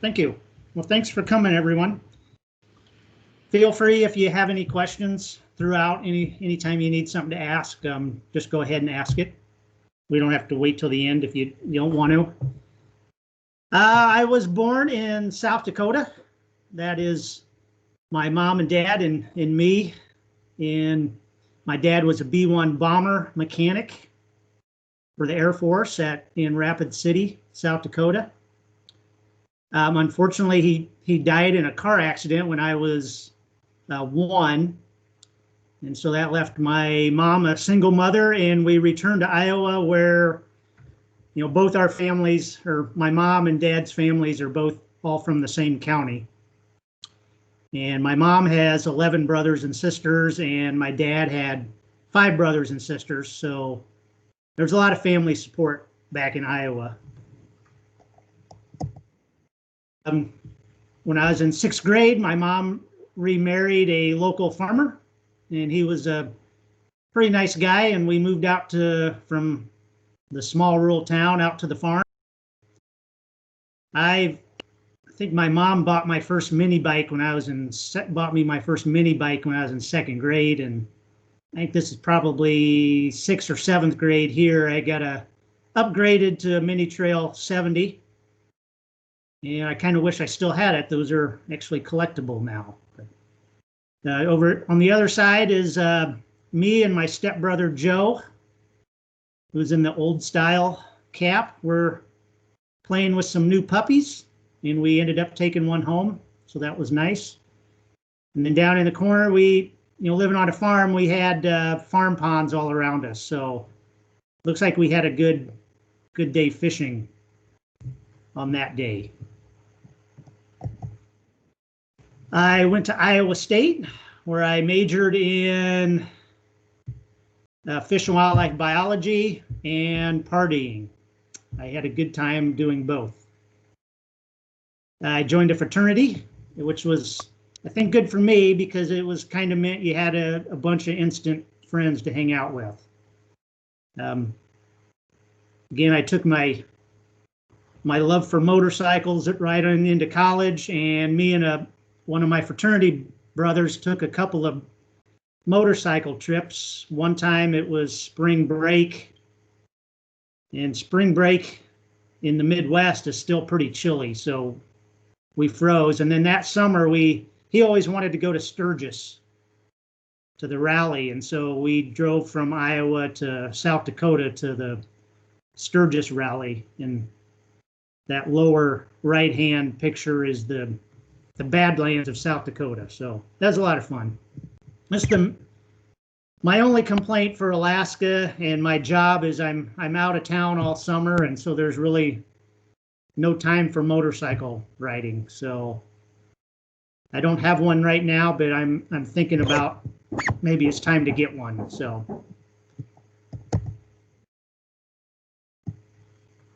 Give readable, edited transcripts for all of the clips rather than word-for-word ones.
Thank you. Well, thanks for coming, everyone. Feel free if you have any questions throughout, anytime you need something to ask, just go ahead and ask it. We don't have to wait till the end if you don't want to. I was born in South Dakota. That is my mom and dad and me. And my dad was a B-1 bomber mechanic for the Air Force in Rapid City, South Dakota. Unfortunately, he died in a car accident when I was 1. And so that left my mom a single mother, and we returned to Iowa where, both our families, or my mom and dad's families, are both all from the same county. And my mom has 11 brothers and sisters, and my dad had 5 brothers and sisters. So there's a lot of family support back in Iowa. When I was in 6th grade, my mom remarried a local farmer, and he was a pretty nice guy, and we moved out from the small rural town out to the farm. I think my mom bought me my first mini bike when I was in 2nd grade, and I think this is probably 6th or 7th grade here. I got upgraded to a Mini Trail 70, and I kind of wish I still had it. Those are actually collectible now. Over on the other side is me and my stepbrother Joe, who's in the old style cap. We're playing with some new puppies, and we ended up taking one home, so that was nice. And then down in the corner, we, living on a farm, we had farm ponds all around us. So looks like we had a good day fishing on that day. I went to Iowa State, where I majored in fish and wildlife biology and partying. I had a good time doing both. I joined a fraternity, which was, I think, good for me because it was kind of meant you had a bunch of instant friends to hang out with. Again, I took my love for motorcycles right on into college, and me and one of my fraternity brothers took a couple of motorcycle trips. One time it was spring break, and spring break in the Midwest is still pretty chilly, so we froze. And then that summer he always wanted to go to Sturgis, to the rally, and so we drove from Iowa to South Dakota to the Sturgis rally. And that lower right hand picture is the Badlands of South Dakota. So that's a lot of fun. My only complaint for Alaska and my job is I'm out of town all summer, and so there's really no time for motorcycle riding. So I don't have one right now, but I'm thinking about maybe it's time to get one. So.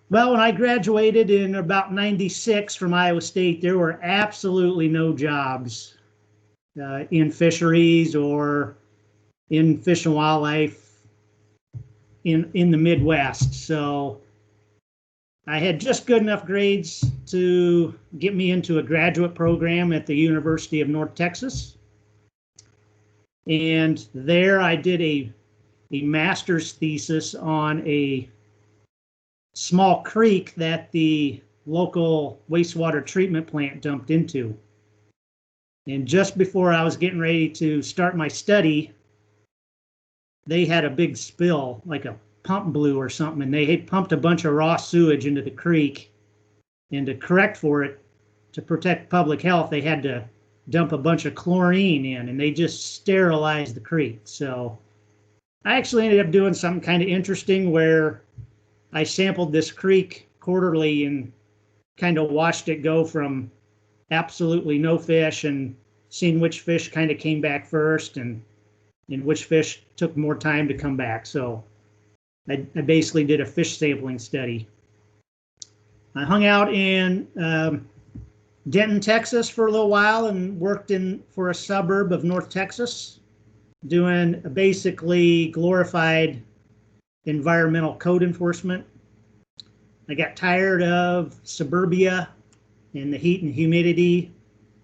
Well, when I graduated in about '96 from Iowa State, there were absolutely no jobs in fisheries or in fish and wildlife in the Midwest. So I had just good enough grades to get me into a graduate program at the University of North Texas. And there I did a master's thesis on a small creek that the local wastewater treatment plant dumped into. And just before I was getting ready to start my study, they had a big spill, like a pump blew or something, and they had pumped a bunch of raw sewage into the creek. And to correct for it, to protect public health, they had to dump a bunch of chlorine in, and they just sterilized the creek. So I actually ended up doing something kind of interesting where I sampled this creek quarterly and kind of watched it go from absolutely no fish and seen which fish kind of came back first and which fish took more time to come back. So I basically did a fish sampling study. I hung out in Denton, Texas for a little while and worked for a suburb of North Texas, doing basically glorified environmental code enforcement. I got tired of suburbia in the heat and humidity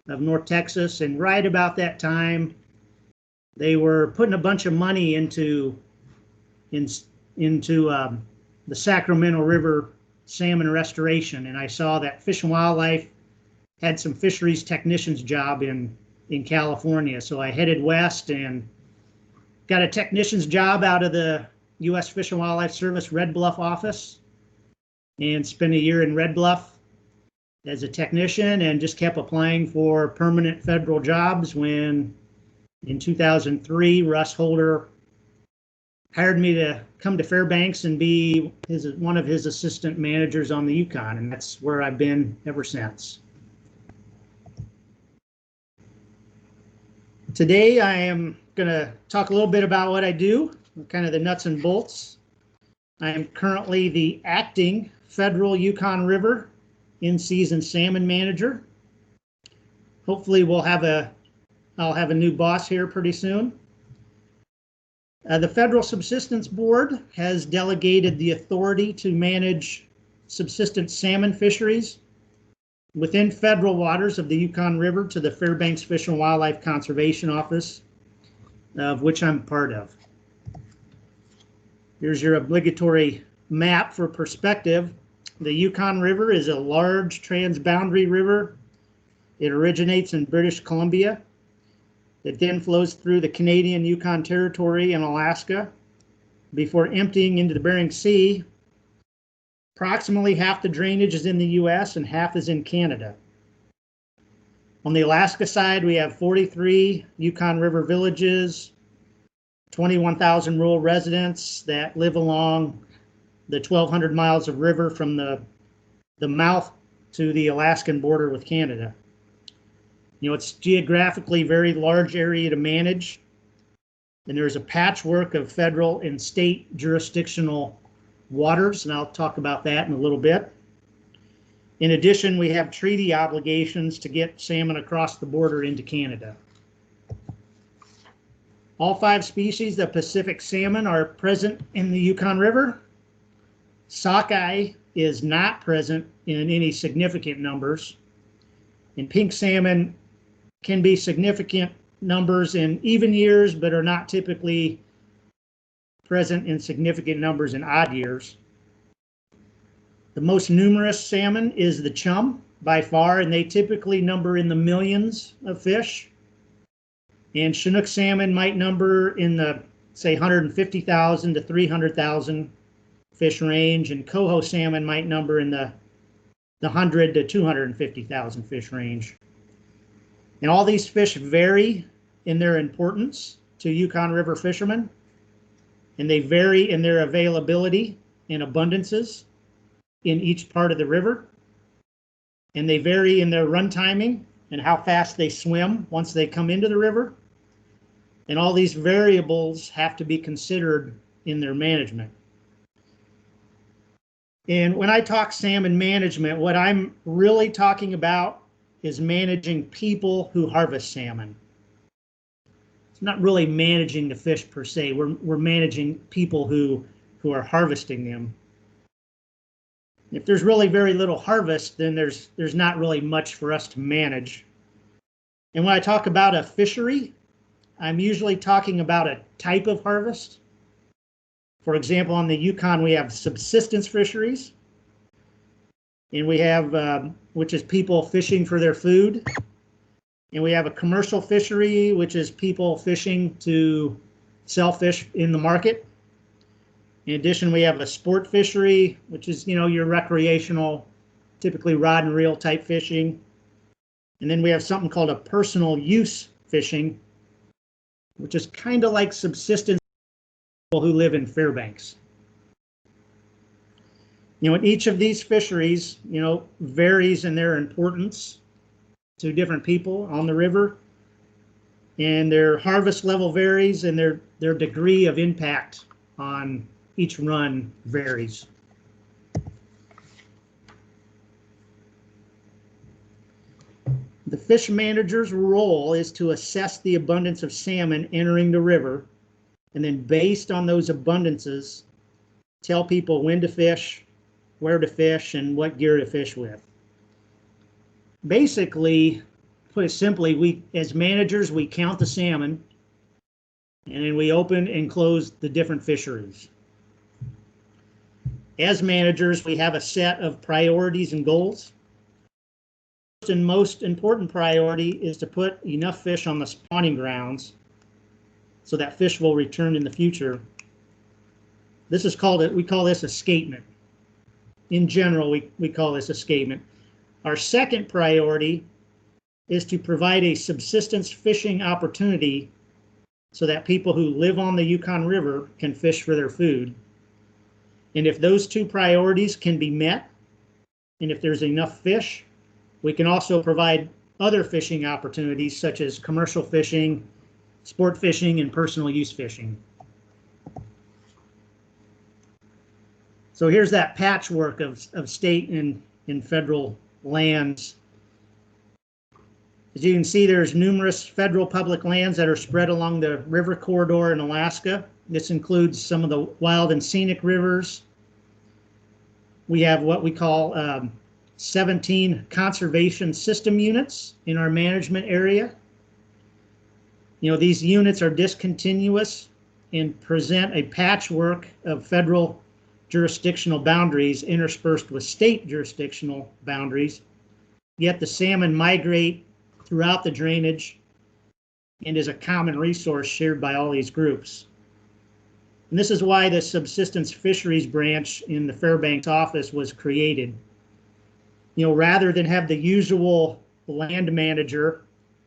of North Texas. And right about that time, they were putting a bunch of money into the Sacramento River salmon restoration. And I saw that Fish and Wildlife had some fisheries technician's job in California. So I headed west and got a technician's job out of the U.S. Fish and Wildlife Service Red Bluff office and spent a year in Red Bluff as a technician and just kept applying for permanent federal jobs when in 2003, Russ Holder hired me to come to Fairbanks and be one of his assistant managers on the Yukon, and that's where I've been ever since. Today I am going to talk a little bit about what I do, kind of the nuts and bolts. I am currently the acting federal Yukon River in-season salmon manager. Hopefully I'll have a new boss here pretty soon. The Federal Subsistence Board has delegated the authority to manage subsistence salmon fisheries within federal waters of the Yukon River to the Fairbanks Fish and Wildlife Conservation Office, of which I'm part of. Here's your obligatory map for perspective. The Yukon River is a large transboundary river. It originates in British Columbia. It then flows through the Canadian Yukon Territory and Alaska before emptying into the Bering Sea. Approximately half the drainage is in the US and half is in Canada. On the Alaska side, we have 43 Yukon River villages, 21,000 rural residents that live along the 1,200 miles of river from the mouth to the Alaskan border with Canada. You know, it's geographically very large area to manage, and there's a patchwork of federal and state jurisdictional waters, and I'll talk about that in a little bit. In addition, we have treaty obligations to get salmon across the border into Canada. All 5 species of Pacific salmon are present in the Yukon River. Sockeye is not present in any significant numbers, and pink salmon can be significant numbers in even years, but are not typically present in significant numbers in odd years. The most numerous salmon is the chum by far, and they typically number in the millions of fish. And Chinook salmon might number in the, say, 150,000 to 300,000 fish range, and coho salmon might number in the 100 to 250,000 fish range. And all these fish vary in their importance to Yukon River fishermen, and they vary in their availability and abundances in each part of the river, and they vary in their run timing and how fast they swim once they come into the river. And all these variables have to be considered in their management. And when I talk salmon management, what I'm really talking about is managing people who harvest salmon. It's not really managing the fish per se. We're managing people who are harvesting them. If there's really very little harvest, then there's not really much for us to manage. And when I talk about a fishery, I'm usually talking about a type of harvest. For example, on the Yukon, we have subsistence fisheries, and we have, which is people fishing for their food. And we have a commercial fishery, which is people fishing to sell fish in the market. In addition, we have a sport fishery, which is, your recreational, typically rod and reel type fishing. And then we have something called a personal use fishing, which is kind of like subsistence people who live in Fairbanks. And each of these fisheries, varies in their importance to different people on the river, and their harvest level varies, and their degree of impact on each run varies. The fish manager's role is to assess the abundance of salmon entering the river, and then based on those abundances, tell people when to fish, where to fish, and what gear to fish with. Basically, put it simply, we as managers, we count the salmon and then we open and close the different fisheries. As managers, we have a set of priorities and goals. First and most important priority is to put enough fish on the spawning grounds so that fish will return in the future. This is called, we call this escapement. In general, we call this escapement. Our second priority is to provide a subsistence fishing opportunity so that people who live on the Yukon River can fish for their food. And if those two priorities can be met, and if there's enough fish, we can also provide other fishing opportunities such as commercial fishing, sport fishing, and personal use fishing. So here's that patchwork of state and federal lands. As you can see, there's numerous federal public lands that are spread along the river corridor in Alaska. This includes some of the wild and scenic rivers. We have what we call 17 conservation system units in our management area. You know, these units are discontinuous and present a patchwork of federal jurisdictional boundaries interspersed with state jurisdictional boundaries, yet the salmon migrate throughout the drainage and is a common resource shared by all these groups. And this is why the subsistence fisheries branch in the Fairbanks office was created. You know, rather than have the usual land manager,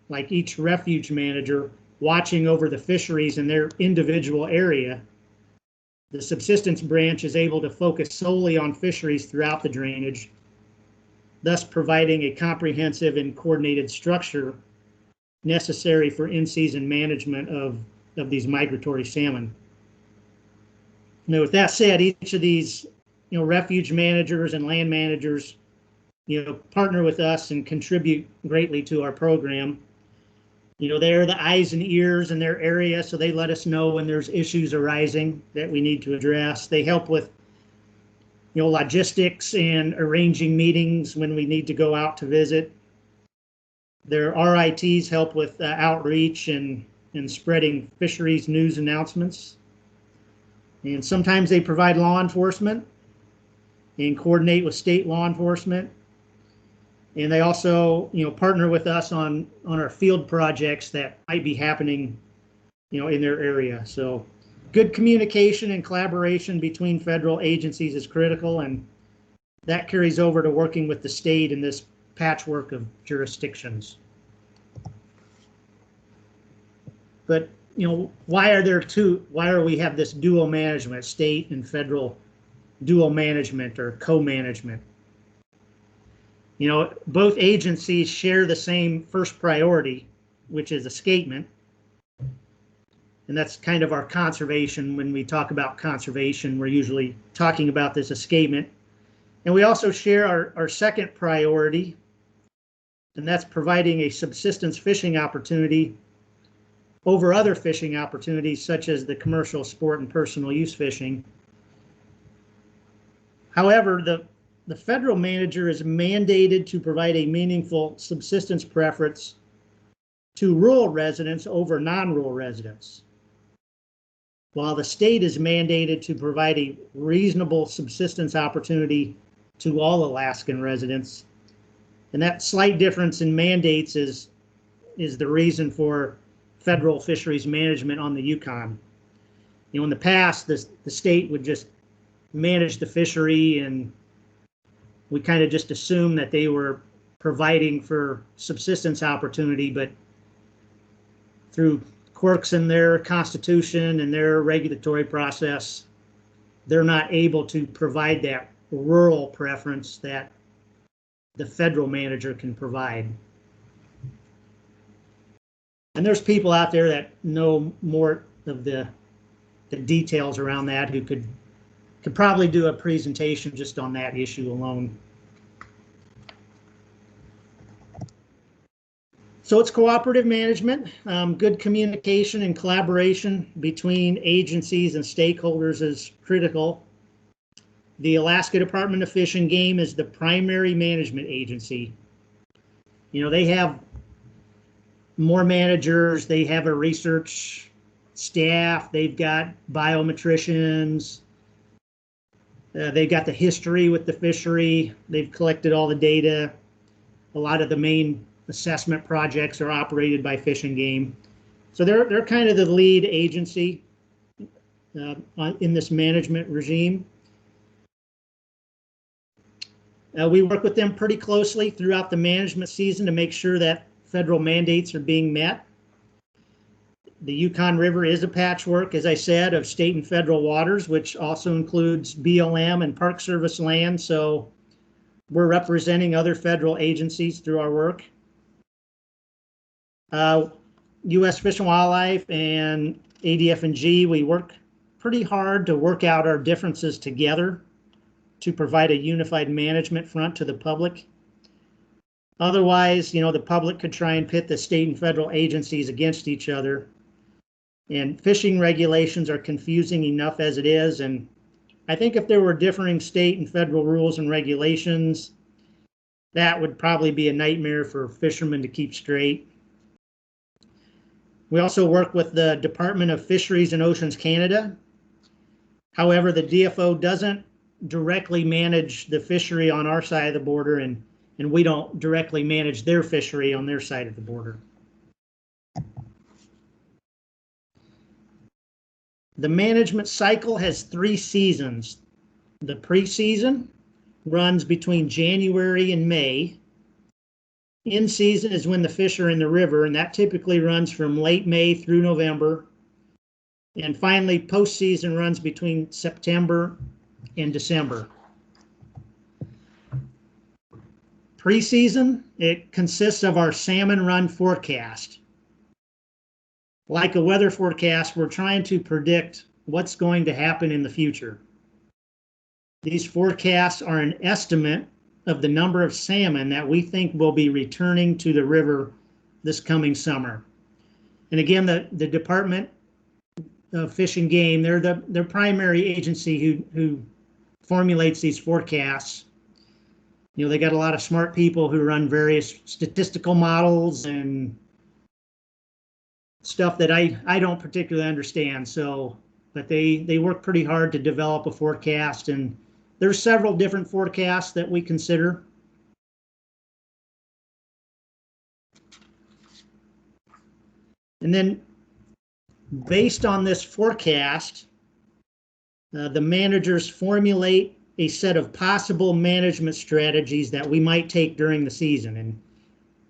like each refuge manager, watching over the fisheries in their individual area, the subsistence branch is able to focus solely on fisheries throughout the drainage, thus providing a comprehensive and coordinated structure necessary for in-season management of these migratory salmon. Now, with that said, each of these, you know, refuge managers and land managers, you know, partner with us and contribute greatly to our program. You know, they're the eyes and ears in their area, so they let us know when there's issues arising that we need to address. They help with, you know, logistics and arranging meetings when we need to go out to visit. Their RITs help with outreach and spreading fisheries news announcements. And sometimes they provide law enforcement and coordinate with state law enforcement. And they also, you know, partner with us on our field projects that might be happening, you know, in their area. So good communication and collaboration between federal agencies is critical, and that carries over to working with the state in this patchwork of jurisdictions. But, you know, why are we have this dual management, state and federal dual management or co-management? You know, both agencies share the same first priority, which is escapement. And that's kind of our conservation. When we talk about conservation, we're usually talking about this escapement. And we also share our second priority, and that's providing a subsistence fishing opportunity over other fishing opportunities, such as the commercial, sport, and personal use fishing. However, the federal manager is mandated to provide a meaningful subsistence preference to rural residents over non-rural residents, while the state is mandated to provide a reasonable subsistence opportunity to all Alaskan residents. And that slight difference in mandates is the reason for federal fisheries management on the Yukon. You know, in the past, the state would just manage the fishery, and we kind of just assumed that they were providing for subsistence opportunity, but through quirks in their constitution and their regulatory process, they're not able to provide that rural preference that the federal manager can provide. And there's people out there that know more of the details around that who could probably do a presentation just on that issue alone. So it's cooperative management. Good communication and collaboration between agencies and stakeholders is critical. The Alaska Department of Fish and Game is the primary management agency. You know, they have more managers, they have a research staff, they've got biometricians, they've got the history with the fishery, they've collected all the data. A lot of the main assessment projects are operated by Fish and Game. So they're kind of the lead agency in this management regime. We work with them pretty closely throughout the management season to make sure that federal mandates are being met. The Yukon River is a patchwork, as I said, of state and federal waters, which also includes BLM and Park Service land. So we're representing other federal agencies through our work. U.S. Fish and Wildlife and ADF&G, we work pretty hard to work out our differences together to provide a unified management front to the public. Otherwise, you know, the public could try and pit the state and federal agencies against each other. And fishing regulations are confusing enough as it is. And I think if there were differing state and federal rules and regulations, that would probably be a nightmare for fishermen to keep straight. We also work with the Department of Fisheries and Oceans Canada. However, the DFO doesn't directly manage the fishery on our side of the border, and we don't directly manage their fishery on their side of the border. The management cycle has 3 seasons. The pre-season runs between January and May. In season is when the fish are in the river, and that typically runs from late May through November. And finally, post-season runs between September and December. Pre-season, it consists of our salmon run forecast. Like a weather forecast, we're trying to predict what's going to happen in the future. These forecasts are an estimate of the number of salmon that we think will be returning to the river this coming summer. And again, the Department of Fish and Game, they're the primary agency who formulates these forecasts. You know, they got a lot of smart people who run various statistical models and stuff that I don't particularly understand. So, but they work pretty hard to develop a forecast, and there's several different forecasts that we consider. And then based on this forecast, the managers formulate a set of possible management strategies that we might take during the season. And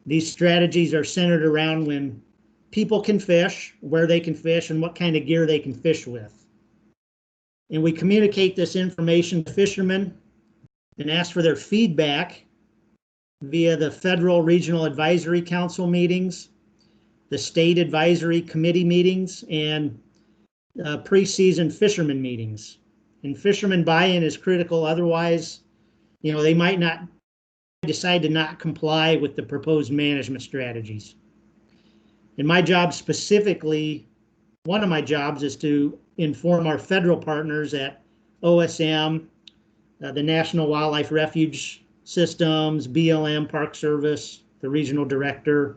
these strategies are centered around when people can fish, where they can fish, and what kind of gear they can fish with. And we communicate this information to fishermen and ask for their feedback via the Federal Regional Advisory Council meetings, the State Advisory Committee meetings, and pre-season fishermen meetings. And fishermen buy-in is critical. Otherwise, you know, they might not decide to not comply with the proposed management strategies. And my job specifically, one of my jobs is to inform our federal partners at OSM, the National Wildlife Refuge Systems, BLM, Park Service, the regional director,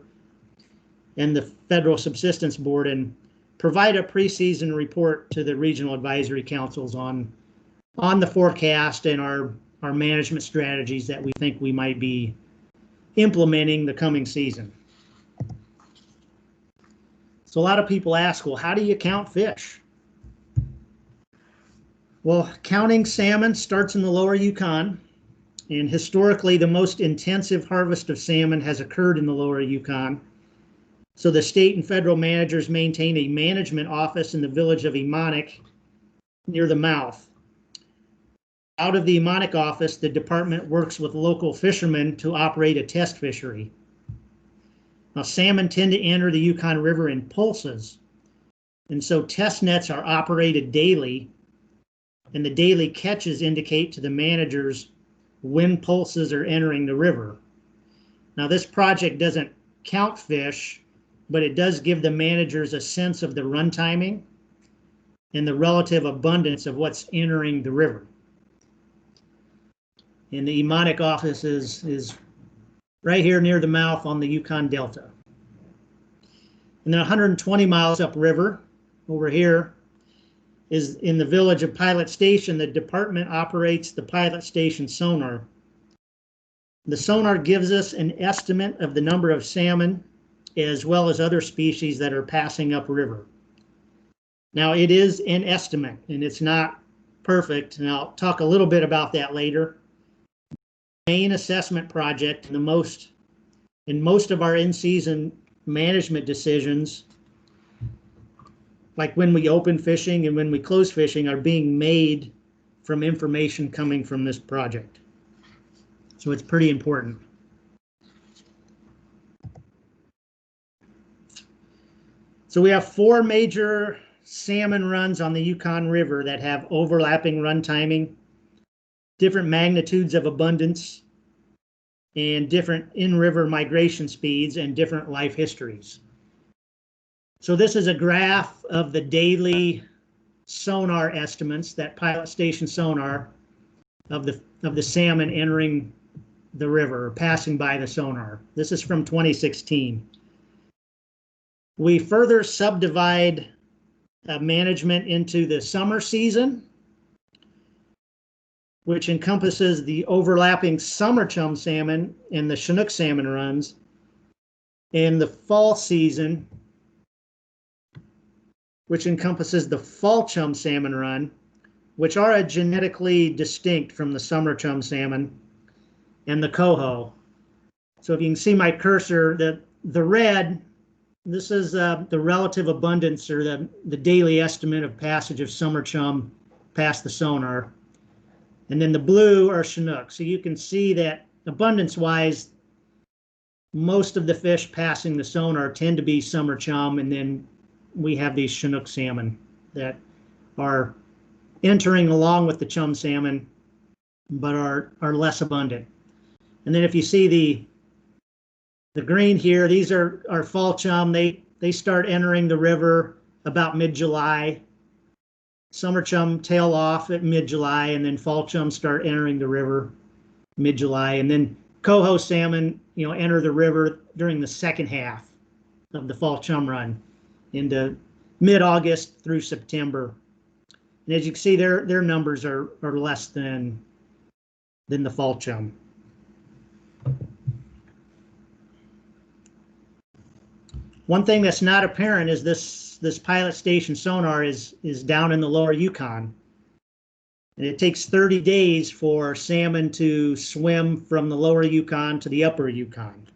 and the Federal Subsistence Board, and provide a pre-season report to the regional advisory councils on the forecast and our management strategies that we think we might be implementing the coming season. So a lot of people ask, well, how do you count fish? Well, counting salmon starts in the lower Yukon, and historically the most intensive harvest of salmon has occurred in the lower Yukon. So the state and federal managers maintain a management office in the village of Emonic near the mouth. Out of the Emonic office, the department works with local fishermen to operate a test fishery. Now, salmon tend to enter the Yukon River in pulses, and so test nets are operated daily, and the daily catches indicate to the managers when pulses are entering the river. Now, this project doesn't count fish, but it does give the managers a sense of the run timing and the relative abundance of what's entering the river. And the Emonic office is right here near the mouth on the Yukon Delta. And then 120 miles upriver, over here, is in the village of Pilot Station. The department operates the Pilot Station sonar. The sonar gives us an estimate of the number of salmon as well as other species that are passing upriver. Now, it is an estimate and it's not perfect, and I'll talk a little bit about that later. The main assessment project in most of our in-season management decisions, like when we open fishing and when we close fishing, are being made from information coming from this project. So it's pretty important. So we have 4 major salmon runs on the Yukon River that have overlapping run timing, different magnitudes of abundance, and different in-river migration speeds and different life histories. So this is a graph of the daily sonar estimates, that Pilot Station sonar, of the salmon entering the river or passing by the sonar. This is from 2016. We further subdivide management into the summer season, which encompasses the overlapping summer chum salmon and the Chinook salmon runs, and the fall season, which encompasses the fall chum salmon run, which are genetically distinct from the summer chum salmon and the coho. So if you can see my cursor, the red, this is the relative abundance, or the daily estimate of passage of summer chum past the sonar. And then the blue are Chinook. So you can see that abundance-wise, most of the fish passing the sonar tend to be summer chum, and then we have these Chinook salmon that are entering along with the chum salmon, but are less abundant. And then if you see the green here, these are fall chum. They start entering the river about mid-July. Summer chum tail off at mid-July, and then fall chum start entering the river mid-July. And then coho salmon, enter the river during the second half of the fall chum run into mid-August through September. And as you can see, their numbers are less than the fall chum. One thing that's not apparent is this Pilot Station sonar is down in the lower Yukon. And it takes 30 days for salmon to swim from the lower Yukon to the upper Yukon.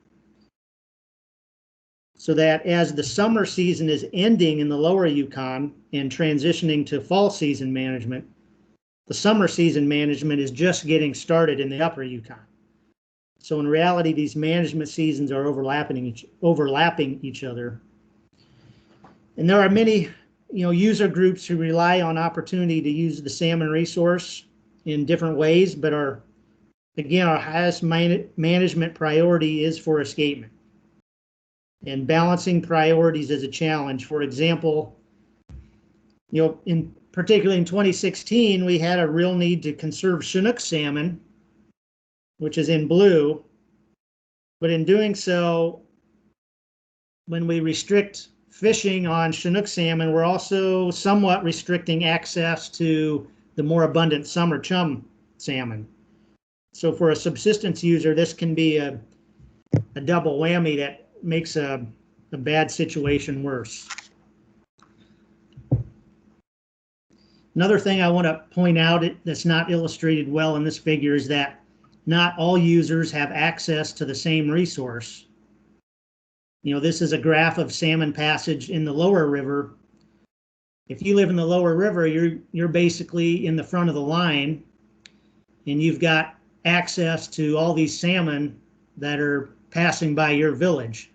So that as the summer season is ending in the lower Yukon and transitioning to fall season management, the summer season management is just getting started in the upper Yukon. So in reality, these management seasons are overlapping each other. And there are many, user groups who rely on opportunity to use the salmon resource in different ways, but our highest management priority is for escapement. And balancing priorities is a challenge. For example, particularly in 2016, we had a real need to conserve Chinook salmon, which is in blue. But in doing so, when we restrict fishing on Chinook salmon, we're also somewhat restricting access to the more abundant summer chum salmon. So for a subsistence user, this can be a double whammy that makes a bad situation worse. Another thing I want to point out that's not illustrated well in this figure is that not all users have access to the same resource. This is a graph of salmon passage in the lower river. If you live in the lower river, you're basically in the front of the line, and you've got access to all these salmon that are passing by your village.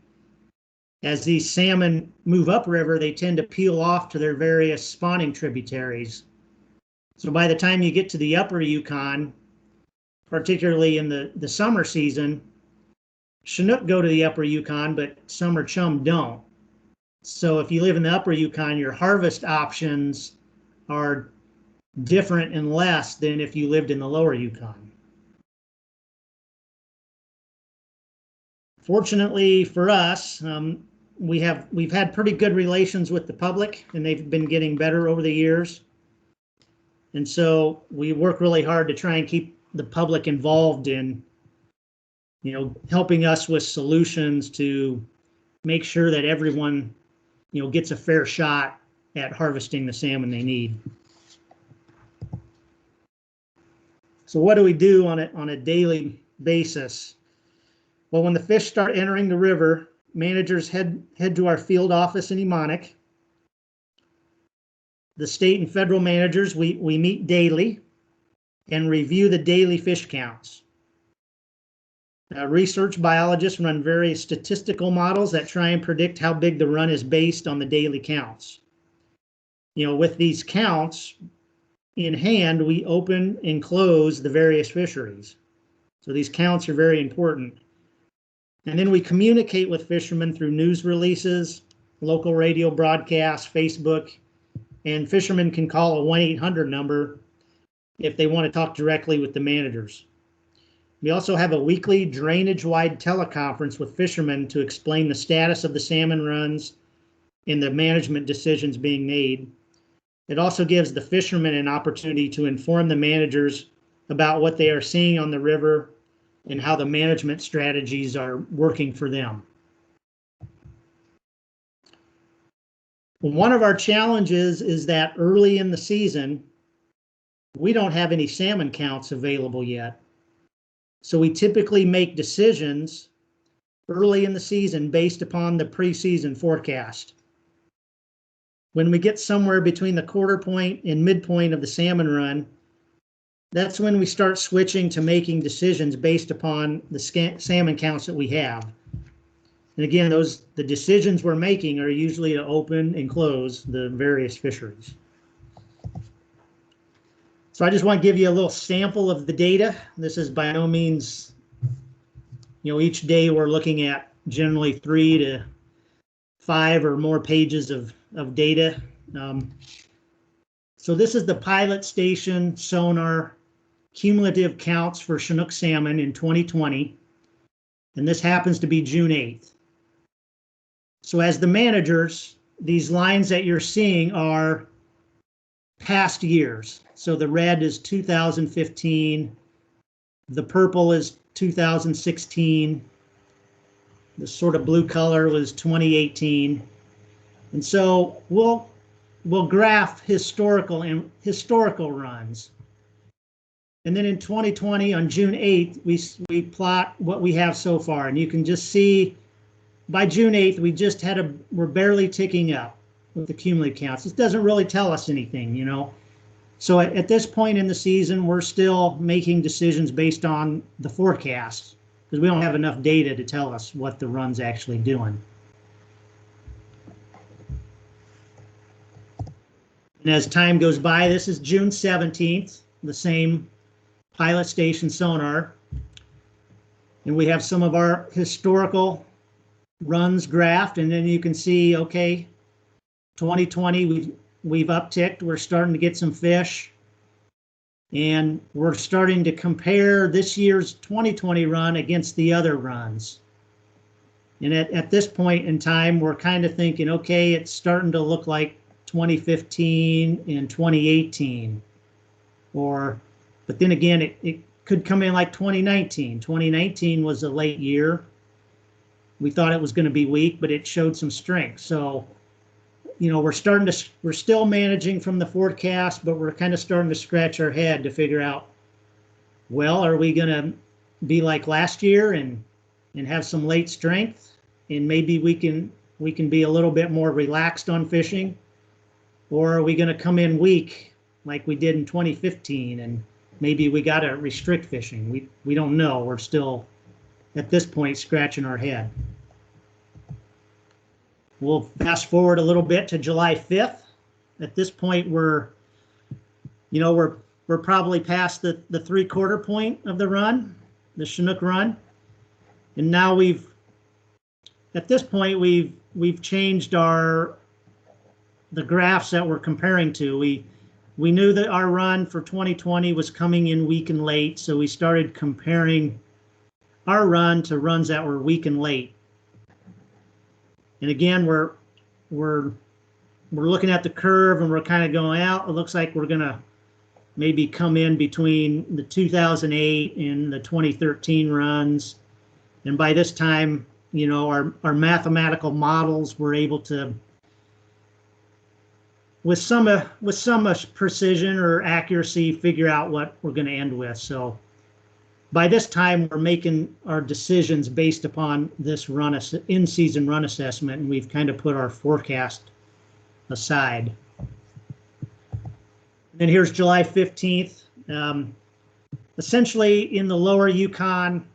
As these salmon move upriver, they tend to peel off to their various spawning tributaries. So by the time you get to the upper Yukon, particularly in the summer season, Chinook go to the upper Yukon, but summer chum don't. So if you live in the upper Yukon, your harvest options are different and less than if you lived in the lower Yukon. Fortunately for us, we've had pretty good relations with the public, and they've been getting better over the years. And so we work really hard to try and keep the public involved in, helping us with solutions to make sure that everyone, gets a fair shot at harvesting the salmon they need. So what do we do on a daily basis? Well, when the fish start entering the river, managers head to our field office in Emonic. The state and federal managers, we meet daily and review the daily fish counts. Research biologists run various statistical models that try and predict how big the run is based on the daily counts. With these counts in hand, we open and close the various fisheries. So these counts are very important. And then we communicate with fishermen through news releases, local radio broadcasts, Facebook, and fishermen can call a 1-800 number if they want to talk directly with the managers. We also have a weekly drainage-wide teleconference with fishermen to explain the status of the salmon runs and the management decisions being made. It also gives the fishermen an opportunity to inform the managers about what they are seeing on the river and how the management strategies are working for them. One of our challenges is that early in the season, we don't have any salmon counts available yet. So we typically make decisions early in the season based upon the preseason forecast. When we get somewhere between the quarter point and midpoint of the salmon run, that's when we start switching to making decisions based upon the salmon counts that we have. And again, the decisions we're making are usually to open and close the various fisheries. So I just want to give you a little sample of the data. This is by no means, each day we're looking at generally 3 to 5 or more pages of data. So this is the pilot station sonar cumulative counts for Chinook salmon in 2020. And this happens to be June 8th. So as the managers, these lines that you're seeing are past years. So the red is 2015, the purple is 2016, the sort of blue color was 2018. And so we'll graph historical runs. And then in 2020 on June 8th, we plot what we have so far. And you can just see by June 8th, we're barely ticking up with the cumulative counts. This doesn't really tell us anything, So at this point in the season, we're still making decisions based on the forecast because we don't have enough data to tell us what the run's actually doing. And as time goes by, this is June 17th, the same pilot station sonar. And we have some of our historical runs graphed, and then you can see, okay, 2020, we've upticked. We're starting to get some fish. And we're starting to compare this year's 2020 run against the other runs. And at this point in time, we're kind of thinking, okay, it's starting to look like 2015 and 2018. But then again, it could come in like 2019. 2019 was a late year. We thought it was going to be weak, but it showed some strength. So, we're still managing from the forecast, but we're kind of starting to scratch our head to figure out, well, are we going to be like last year and have some late strength, and maybe we can be a little bit more relaxed on fishing, or are we going to come in weak like we did in 2015 and maybe we got to restrict fishing? We don't know. We're still at this point scratching our head. We'll fast forward a little bit to July 5th. At this point, we're probably past the 3/4 point of the run, the Chinook run. And now at this point, we've changed the graphs that we're comparing to. We knew that our run for 2020 was coming in weak and late, so we started comparing our run to runs that were weak and late. And again, we're looking at the curve and we're kind of going out. It looks like we're gonna maybe come in between the 2008 and the 2013 runs. And by this time, you know, our mathematical models were able to, with some precision or accuracy, figure out what we're going to end with. So by this time, we're making our decisions based upon this in-season run assessment, and we've kind of put our forecast aside. And here's July 15th. Essentially, in the lower Yukon,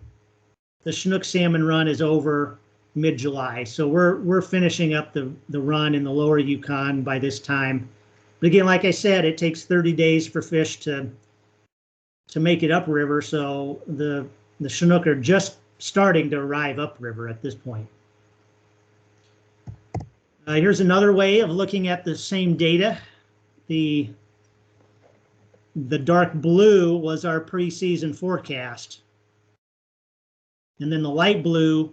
the Chinook salmon run is over mid-July. So we're finishing up the run in the lower Yukon by this time. But again, like I said, it takes 30 days for fish to make it upriver. So the Chinook are just starting to arrive upriver at this point. Here's another way of looking at the same data. The dark blue was our preseason forecast. And then the light blue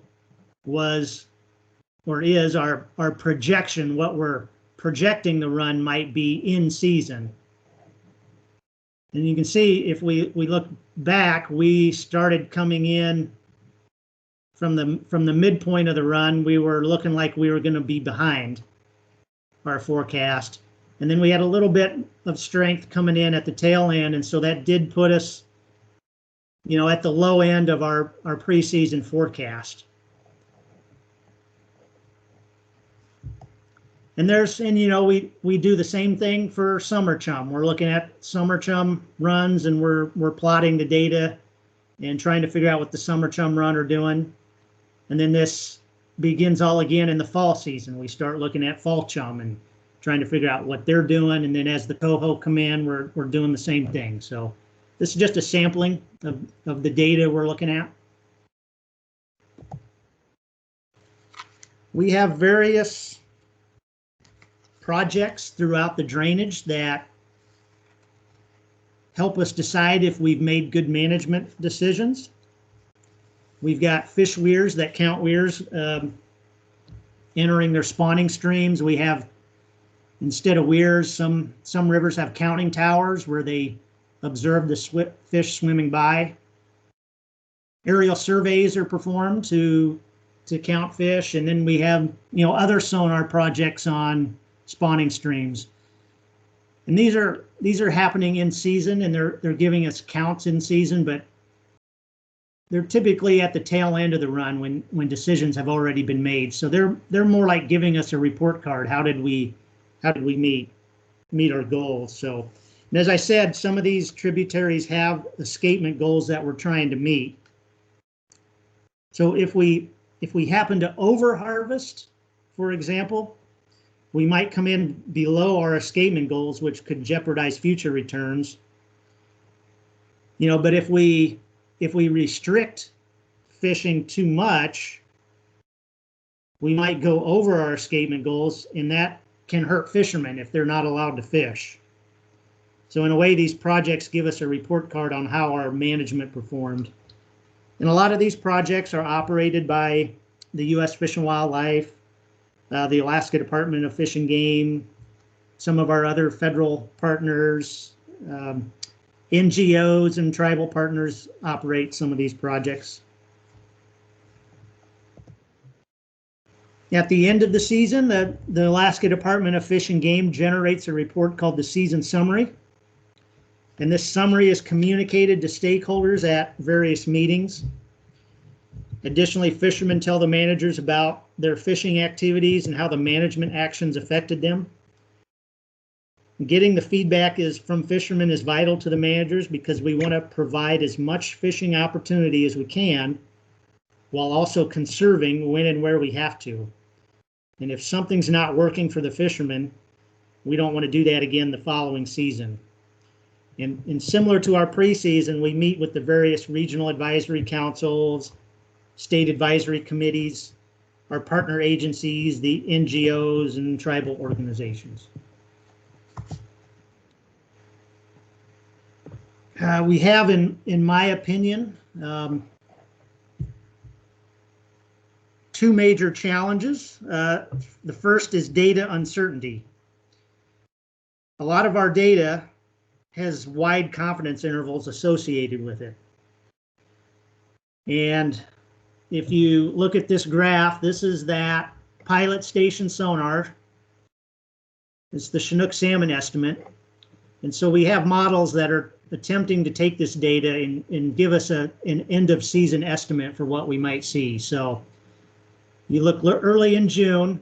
was, or is, our projection, what we're projecting the run might be in season. And you can see if we look back, we started coming in from the midpoint of the run. We were looking like we were going to be behind our forecast. And then we had a little bit of strength coming in at the tail end. And so that did put us, you know, at the low end of our preseason forecast. And you know, we do the same thing for summer chum. We're looking at summer chum runs and we're plotting the data and trying to figure out what the summer chum run are doing. And then this begins all again in the fall season. We start looking at fall chum and trying to figure out what they're doing. And then as the coho come in, we're doing the same thing. So this is just a sampling of the data we're looking at. We have various projects throughout the drainage that help us decide if we've made good management decisions. We've got fish weirs that count weirs entering their spawning streams. We have, instead of weirs, some rivers have counting towers where they observe the fish swimming by. Aerial surveys are performed to count fish, and then we have, you know, other sonar projects on spawning streams. And these are happening in season, and they're giving us counts in season, but they're typically at the tail end of the run when decisions have already been made. So they're more like giving us a report card. How did we meet our goals? So, and as I said, some of these tributaries have escapement goals that we're trying to meet. So if we happen to over harvest, for example, we might come in below our escapement goals, which could jeopardize future returns. You know, but if we restrict fishing too much, we might go over our escapement goals, and that can hurt fishermen if they're not allowed to fish. So in a way, these projects give us a report card on how our management performed. And a lot of these projects are operated by the U.S. Fish and Wildlife, the Alaska Department of Fish and Game, some of our other federal partners, NGOs and tribal partners operate some of these projects. At the end of the season, the Alaska Department of Fish and Game generates a report called the Season Summary. And this summary is communicated to stakeholders at various meetings. Additionally, fishermen tell the managers about their fishing activities and how the management actions affected them. Getting the feedback from fishermen is vital to the managers because we want to provide as much fishing opportunity as we can while also conserving when and where we have to. And if something's not working for the fishermen, we don't want to do that again the following season. And similar to our preseason, we meet with the various regional advisory councils, state advisory committees, our partner agencies, the NGOs, and tribal organizations. We have, in my opinion, two major challenges. The first is data uncertainty. A lot of our data has wide confidence intervals associated with it. And if you look at this graph, this is that pilot station sonar. It's the Chinook salmon estimate. And so we have models that are attempting to take this data and give us an end of season estimate for what we might see. So you look early in June,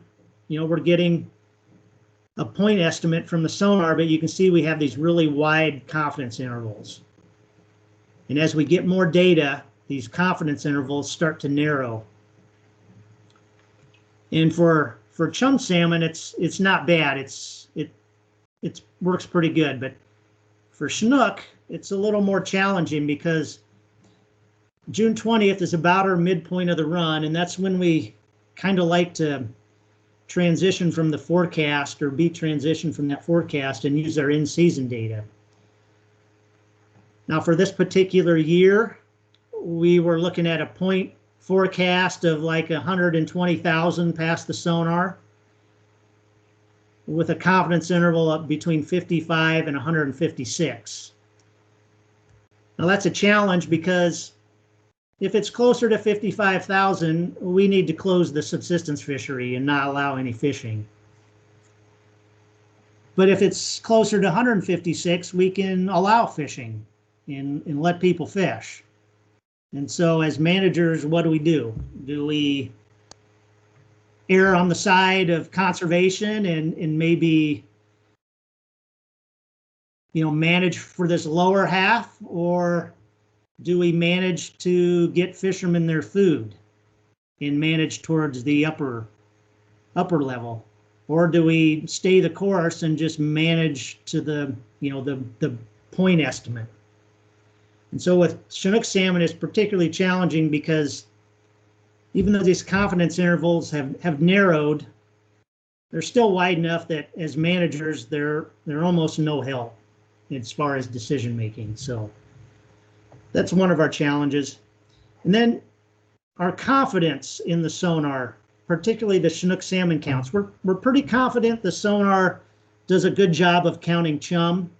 we're getting a point estimate from the sonar, but you can see we have these really wide confidence intervals. And as we get more data, these confidence intervals start to narrow. And for chum salmon, it's not bad. It works pretty good, but for Chinook, it's a little more challenging because June 20th is about our midpoint of the run, and that's when we kind of like to transition from the forecast or be transitioned from that forecast and use our in-season data. Now for this particular year, we were looking at a point forecast of like 120,000 past the sonar, with a confidence interval up between 55 and 156. Now that's a challenge because if it's closer to 55,000, we need to close the subsistence fishery and not allow any fishing. But if it's closer to 156, we can allow fishing and let people fish. And so as managers, what do? Do we err on the side of conservation and maybe manage for this lower half, or do we manage to get fishermen their food and manage towards the upper level, or do we stay the course and just manage to the the point estimate? And so with Chinook salmon, it's particularly challenging because even though these confidence intervals have narrowed, they're still wide enough that as managers, they're almost no help as far as decision making. So that's one of our challenges. And then our confidence in the sonar, particularly the Chinook salmon counts. We're pretty confident the sonar does a good job of counting chum.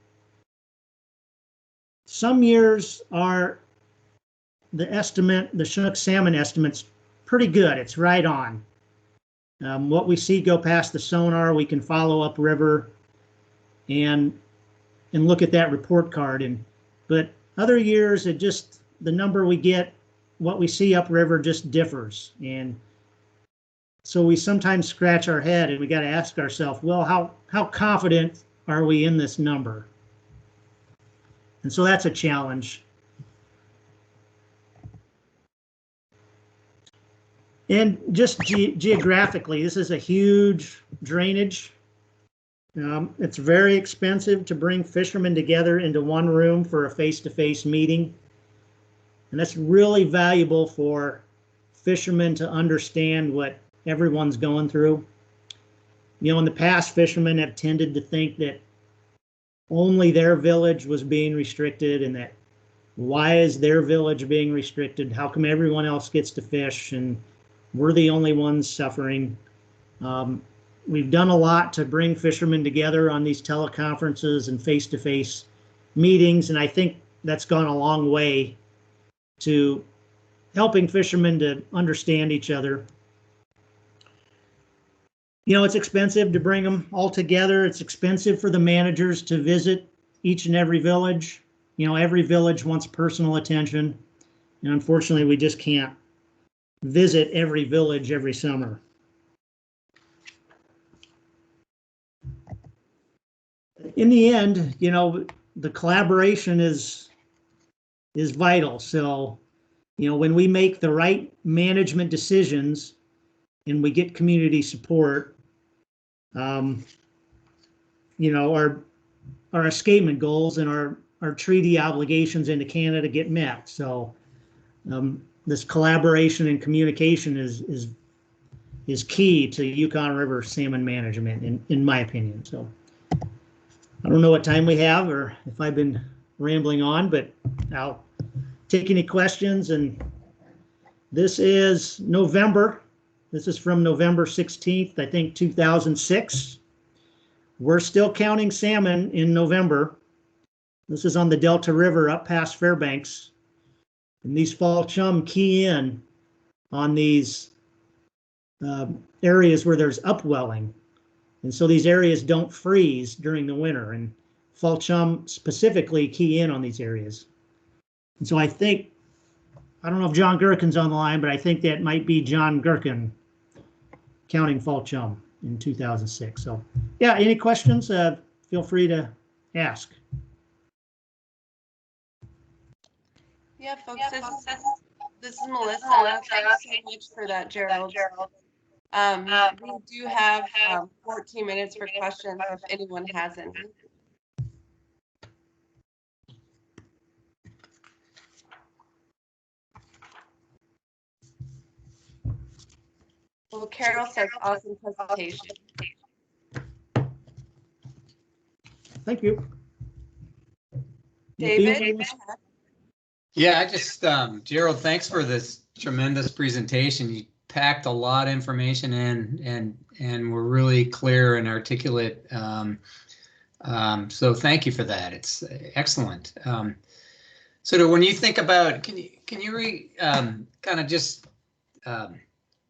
Some years the Chinook salmon estimate's pretty good. It's right on. What we see go past the sonar, we can follow up river and look at that report card. But other years, the number we get, what we see upriver just differs. And so we sometimes scratch our head and we got to ask ourselves, well, how confident are we in this number? And so that's a challenge. And just geographically, this is a huge drainage. It's very expensive to bring fishermen together into one room for a face-to-face meeting. And that's really valuable for fishermen to understand what everyone's going through. In the past, fishermen have tended to think that only their village was being restricted, and that why is their village being restricted? How come everyone else gets to fish and we're the only ones suffering? We've done a lot to bring fishermen together on these teleconferences and face-to-face meetings, and I think that's gone a long way to helping fishermen to understand each other. It's expensive to bring them all together. It's expensive for the managers to visit each and every village. Every village wants personal attention, and unfortunately, we just can't visit every village every summer. In the end, the collaboration is vital. So, when we make the right management decisions and we get community support, our escapement goals and our treaty obligations into Canada get met. So this collaboration and communication is key to Yukon River salmon management, in my opinion. So I don't know what time we have or if I've been rambling on, but I'll take any questions. And this is November This is from November 16th, I think, 2006. We're still counting salmon in November. This is on the Delta River up past Fairbanks. And these fall chum key in on these areas where there's upwelling. And so these areas don't freeze during the winter, and fall chum specifically key in on these areas. And so I don't know if John Gherkin's on the line, but I think that might be John Gherkin counting fall chum in 2006. So yeah, any questions? Feel free to ask. Yeah, folks, this is Melissa. Thanks so much for that, Gerald. We do have 14 minutes for questions if anyone has any. Well, Carol says awesome presentation. Thank you. David? Yeah, I just, Gerald, thanks for this tremendous presentation. You packed a lot of information in and were really clear and articulate. So thank you for that. It's excellent. So when you think about, can you kind of just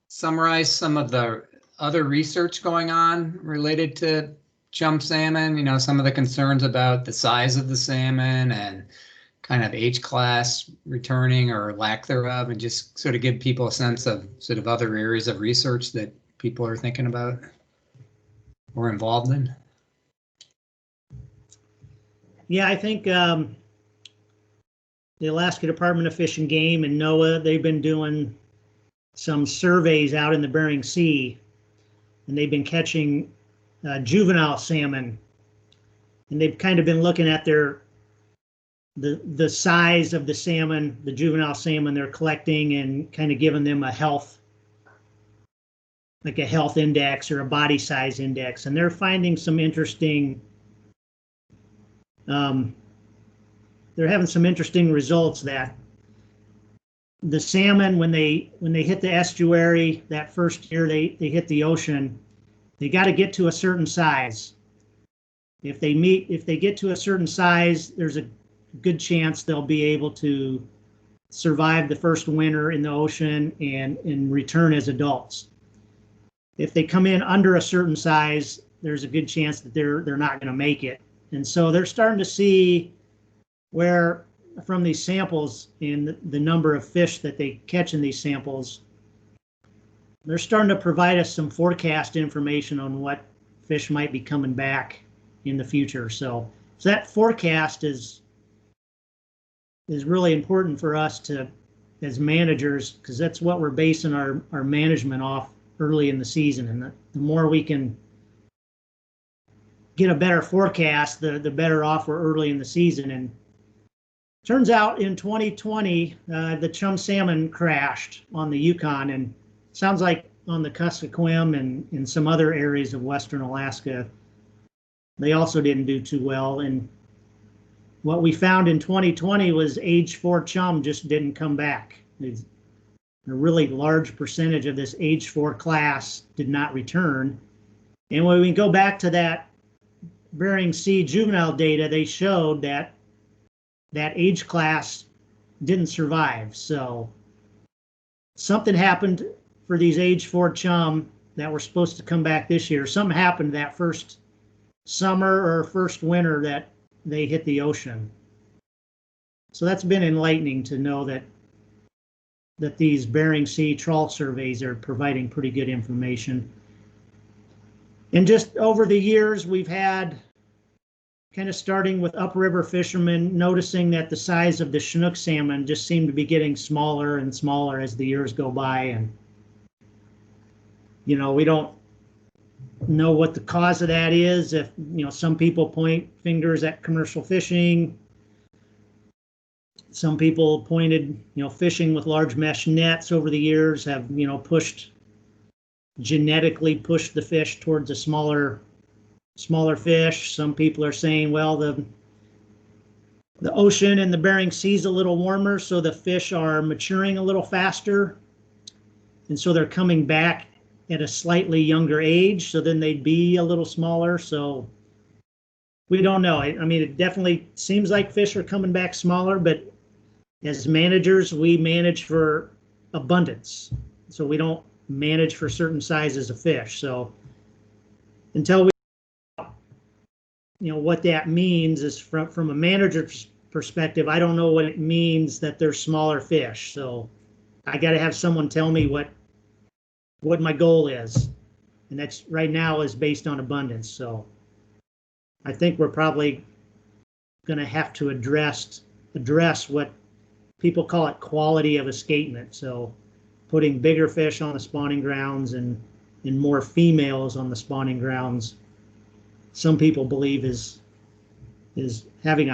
summarize some of the other research going on related to chum salmon? You know, some of the concerns about the size of the salmon and kind of age class returning or lack thereof, and just sort of give people a sense of sort of other areas of research that people are thinking about or involved in. Yeah, I think the Alaska Department of Fish and Game and NOAA, they've been doing some surveys out in the Bering Sea, and they've been catching juvenile salmon, and they've kind of been looking at the size of the salmon, the juvenile salmon they're collecting, and kind of giving them a health index or a body size index. And they're finding some interesting, they're having some interesting results that the salmon, when they hit the estuary that first year they hit the ocean, they got to get to a certain size. If they get to a certain size, there's a good chance they'll be able to survive the first winter in the ocean and return as adults. If they come in under a certain size, there's a good chance that they're not going to make it. And so they're starting to see where, from these samples and the number of fish that they catch in these samples, they're starting to provide us some forecast information on what fish might be coming back in the future. So that forecast is really important for us to, as managers, because that's what we're basing our management off early in the season. And the more we can get a better forecast, the better off we're early in the season. And turns out in 2020, the chum salmon crashed on the Yukon, and sounds like on the Kuskokwim and in some other areas of Western Alaska, they also didn't do too well. And what we found in 2020 was age 4 chum just didn't come back. A really large percentage of this age 4 class did not return. And when we go back to that Bering Sea juvenile data, they showed that age class didn't survive. So something happened for these age 4 chum that were supposed to come back this year. Something happened that first summer or first winter that they hit the ocean. So that's been enlightening to know that these Bering Sea trawl surveys are providing pretty good information. And just over the years, we've had, kind of starting with upriver fishermen, noticing that the size of the Chinook salmon just seemed to be getting smaller and smaller as the years go by. And, you know, we don't know what the cause of that is. If, you know, some people point fingers at commercial fishing. Some people pointed, you know, fishing with large mesh nets over the years have, you know, genetically pushed the fish towards a smaller fish. Some people are saying, well, the ocean and the Bering Sea is a little warmer, so the fish are maturing a little faster, and so they're coming back at a slightly younger age, so then they'd be a little smaller. So we don't know. I mean, it definitely seems like fish are coming back smaller, but as managers, we manage for abundance. So we don't manage for certain sizes of fish. So until we, what that means is from a manager's perspective, I don't know what it means that there's smaller fish. So I got to have someone tell me what my goal is. And that's right now is based on abundance. So I think we're probably going to have to address what people call it quality of escapement. So putting bigger fish on the spawning grounds and more females on the spawning grounds, some people believe is having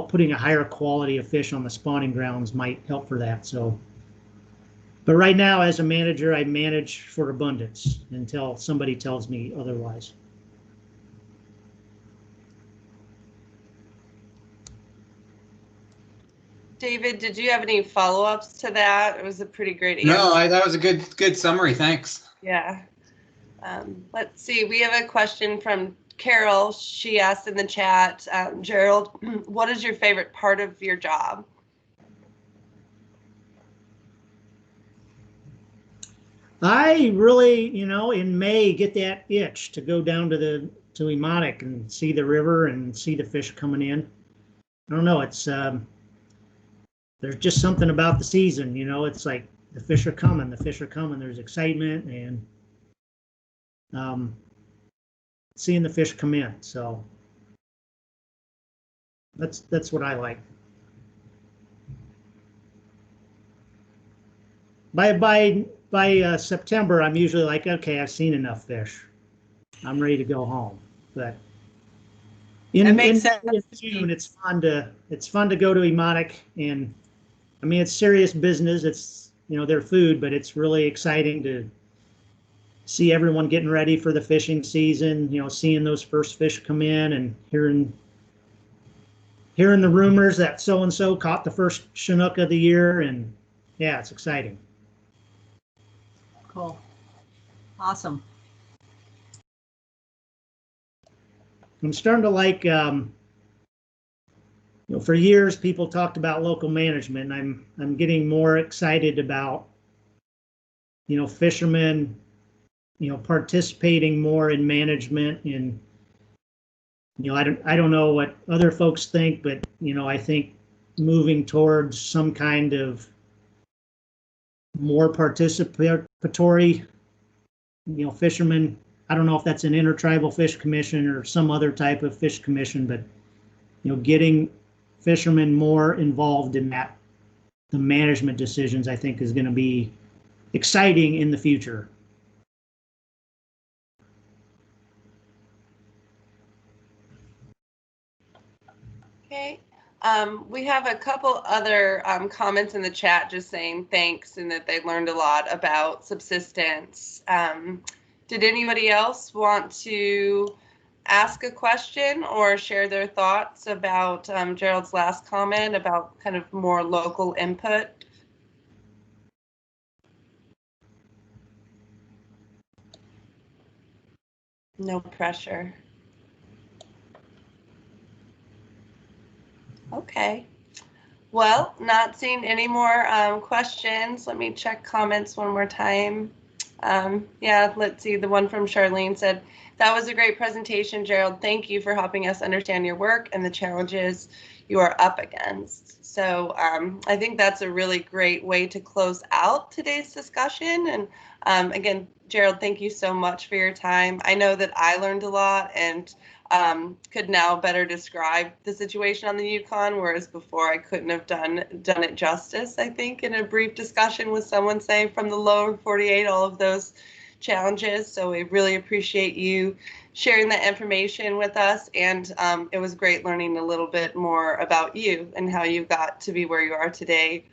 putting a higher quality of fish on the spawning grounds might help for that. So, but right now as a manager, I manage for abundance until somebody tells me otherwise. David, did you have any follow-ups to that? It was a pretty great answer. No, that was a good summary. Thanks. Yeah. Let's see. We have a question from Carol. She asked in the chat, Gerald, what is your favorite part of your job? I really, in May, get that itch to go down to Emotic and see the river and see the fish coming in. I don't know. It's there's just something about the season, it's like the fish are coming, there's excitement and seeing the fish come in. So that's what I like. By September, I'm usually like, okay, I've seen enough fish. I'm ready to go home. But in June, it's fun to go to Emotic, and I mean, it's serious business. It's, their food, but it's really exciting to see everyone getting ready for the fishing season, seeing those first fish come in and hearing the rumors that so-and-so caught the first Chinook of the year. And yeah, it's exciting. Cool. Awesome. I'm starting to like, for years people talked about local management, and I'm getting more excited about, fishermen, participating more in management. And, I don't know what other folks think, but, I think moving towards some kind of more participatory, fishermen. I don't know if that's an intertribal fish commission or some other type of fish commission, but, getting fishermen more involved in the management decisions, I think is going to be exciting in the future. Okay. We have a couple other comments in the chat just saying thanks and that they learned a lot about subsistence. Did anybody else want to ask a question or share their thoughts about Gerald's last comment about kind of more local input? No pressure. Okay. Well, not seeing any more questions. Let me check comments one more time. Yeah, let's see. The one from Charlene said, that was a great presentation, Gerald. Thank you for helping us understand your work and the challenges you are up against. So I think that's a really great way to close out today's discussion. And again, Gerald, thank you so much for your time. I know that I learned a lot and could now better describe the situation on the Yukon, whereas before I couldn't have done it justice, I think, in a brief discussion with someone, say, from the lower 48, all of those challenges. So we really appreciate you sharing that information with us. And it was great learning a little bit more about you and how you got to be where you are today.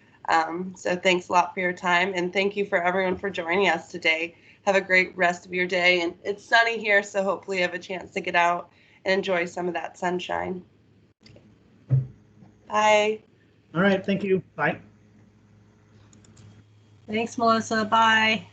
So thanks a lot for your time. And thank you for everyone for joining us today. Have a great rest of your day. And it's sunny here, so hopefully you have a chance to get out and enjoy some of that sunshine. Bye. All right. Thank you. Bye. Thanks, Melissa. Bye.